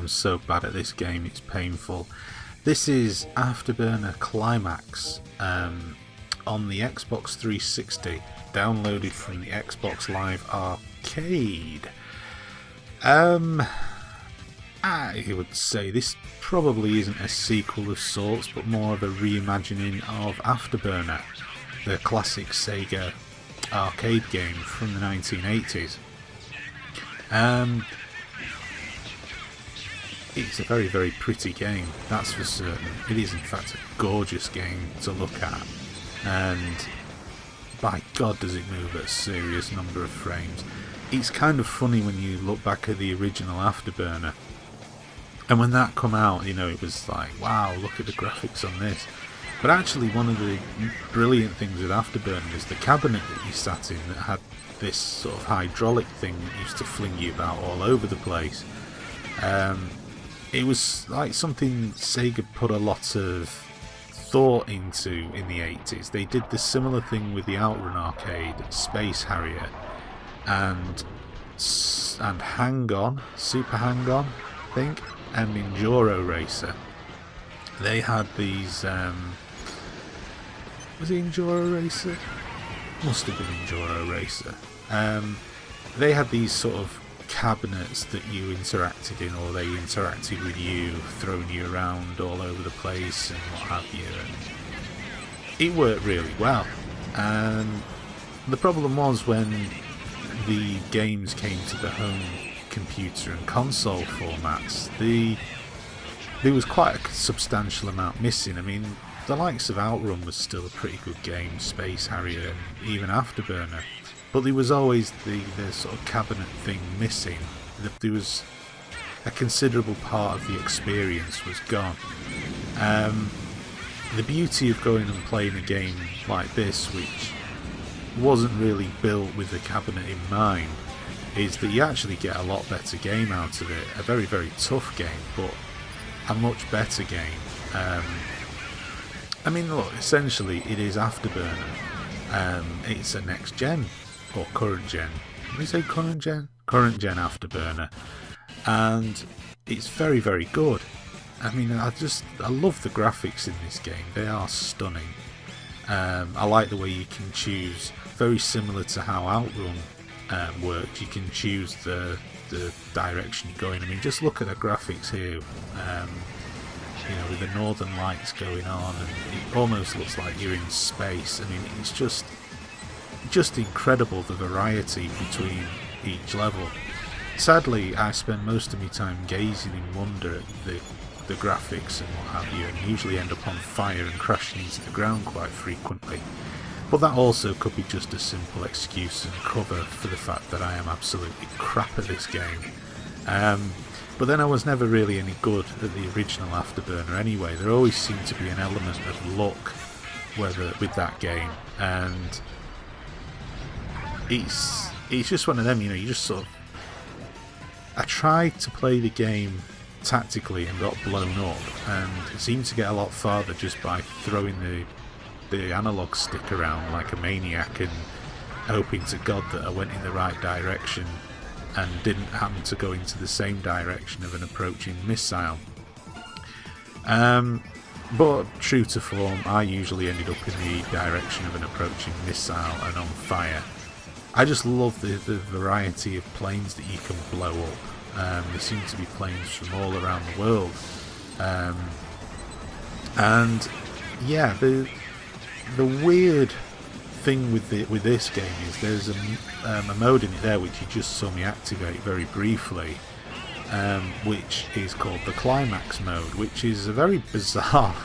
I'm so bad at this game, it's painful. This is Afterburner Climax on the Xbox 360, downloaded from the Xbox Live Arcade. I would say this probably isn't a sequel of sorts, but more of a reimagining of Afterburner, the classic Sega arcade game from the 1980s. It's a very, very pretty game, that's for certain. It is in fact a gorgeous game to look at, and by God does it move at a serious number of frames. It's kind of funny when you look back at the original Afterburner, and when that come out, you know, it was like, wow, look at the graphics on this. But actually one of the brilliant things with Afterburner is the cabinet that you sat in that had this sort of hydraulic thing that used to fling you about all over the place. It was like something Sega put a lot of thought into in the 80s. They did the similar thing with the Outrun arcade, Space Harrier, and Hang On, Super Hang On, I think, and Enduro Racer. They had these, was it Enduro Racer? Must have been Enduro Racer. They had these sort of cabinets that you interacted in, or they interacted with you, throwing you around all over the place and what have you, and it worked really well. And the problem was when the games came to the home computer and console formats, there was quite a substantial amount missing. I mean, the likes of Outrun was still a pretty good game, Space Harrier, and even Afterburner, but there was always the sort of cabinet thing missing. There was a considerable part of the experience was gone. The beauty of going and playing a game like this, which wasn't really built with the cabinet in mind, is that you actually get a lot better game out of it. A very, very tough game, but a much better game. I mean, look, essentially it is Afterburner. It's a next gen, or current gen. Did we say current gen? Current gen Afterburner. And it's very, very good. I mean, I love the graphics in this game. They are stunning. I like the way you can choose, very similar to how Outrun worked, you can choose the direction you're going. I mean, just look at the graphics here, you know, with the northern lights going on, and it almost looks like you're in space. I mean, it's just incredible, the variety between each level. Sadly, I spend most of my time gazing in wonder at the graphics and what have you, and usually end up on fire and crashing into the ground quite frequently. But that also could be just a simple excuse and cover for the fact that I am absolutely crap at this game. But then I was never really any good at the original Afterburner anyway. There always seemed to be an element of luck with that game, and it's just one of them, you know, you just sort of... I tried to play the game tactically and got blown up, and seemed to get a lot farther just by throwing the analog stick around like a maniac and hoping to God that I went in the right direction and didn't happen to go into the same direction of an approaching missile. But true to form, I usually ended up in the direction of an approaching missile and on fire. I just love the variety of planes that you can blow up. There seem to be planes from all around the world. And yeah, the weird thing with this game is there's a mode in it there which you just saw me activate very briefly, which is called the Climax mode, which is a very bizarre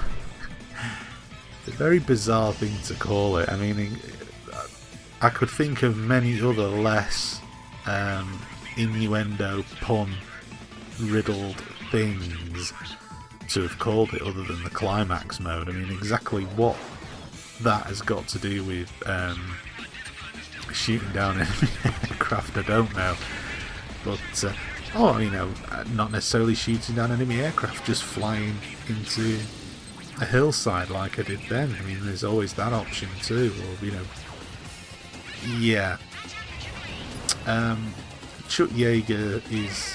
thing to call it. I mean, I could think of many other less innuendo, pun riddled things to have called it other than the Climax mode. I mean, exactly what that has got to do with shooting down enemy aircraft, I don't know. But you know, not necessarily shooting down enemy aircraft, just flying into a hillside like I did then. I mean, there's always that option too. Or, you know, yeah. Chuck Yeager is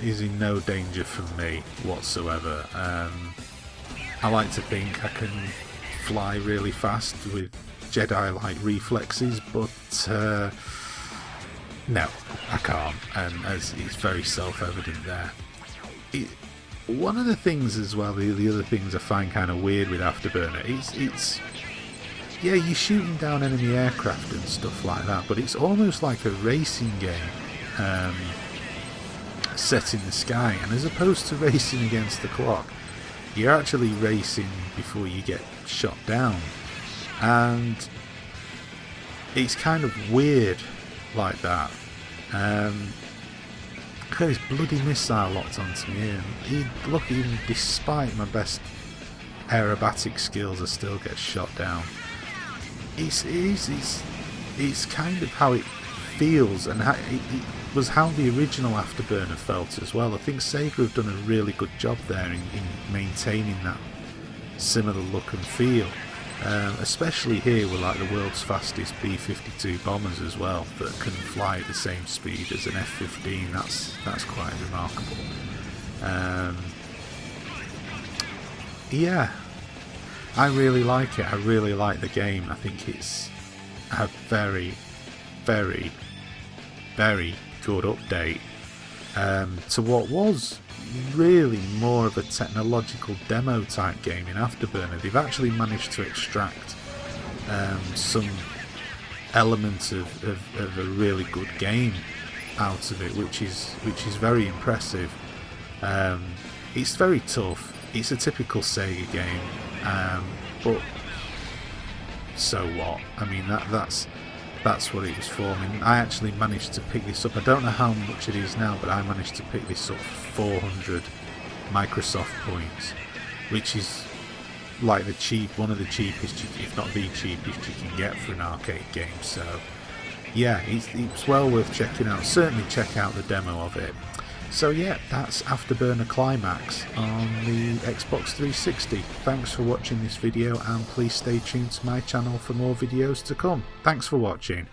is in no danger from me whatsoever. I like to think I can fly really fast with Jedi-like reflexes, but no, I can't, and as it's very self-evident there. One of the things as well, the other things I find kind of weird with Afterburner, it's yeah, you're shooting down enemy aircraft and stuff like that, but it's almost like a racing game set in the sky, and as opposed to racing against the clock, you're actually racing before you get shot down, and it's kind of weird like that. Got this bloody missile locked onto me, and look, even despite my best aerobatic skills, I still get shot down. It's kind of how it feels, and how it was how the original Afterburner felt as well. I think Sega have done a really good job there in maintaining that similar look and feel, especially here with like the world's fastest B-52 bombers as well, that can fly at the same speed as an F-15. That's quite remarkable. Yeah, I really like it. I really like the game. I think it's a very, very, very good update to what was really more of a technological demo type game in Afterburner. They've actually managed to extract some elements of a really good game out of it, which is very impressive. It's very tough. It's a typical Sega game, but so what? I mean, that's what it was for. I mean, I actually managed to pick this up. I don't know how much it is now, but I managed to pick this up for 400 Microsoft points, which is like one of the cheapest, if not the cheapest, you can get for an arcade game. So yeah, it's well worth checking out. Certainly check out the demo of it. So yeah, that's Afterburner Climax on the Xbox 360. Thanks for watching this video, and please stay tuned to my channel for more videos to come. Thanks for watching.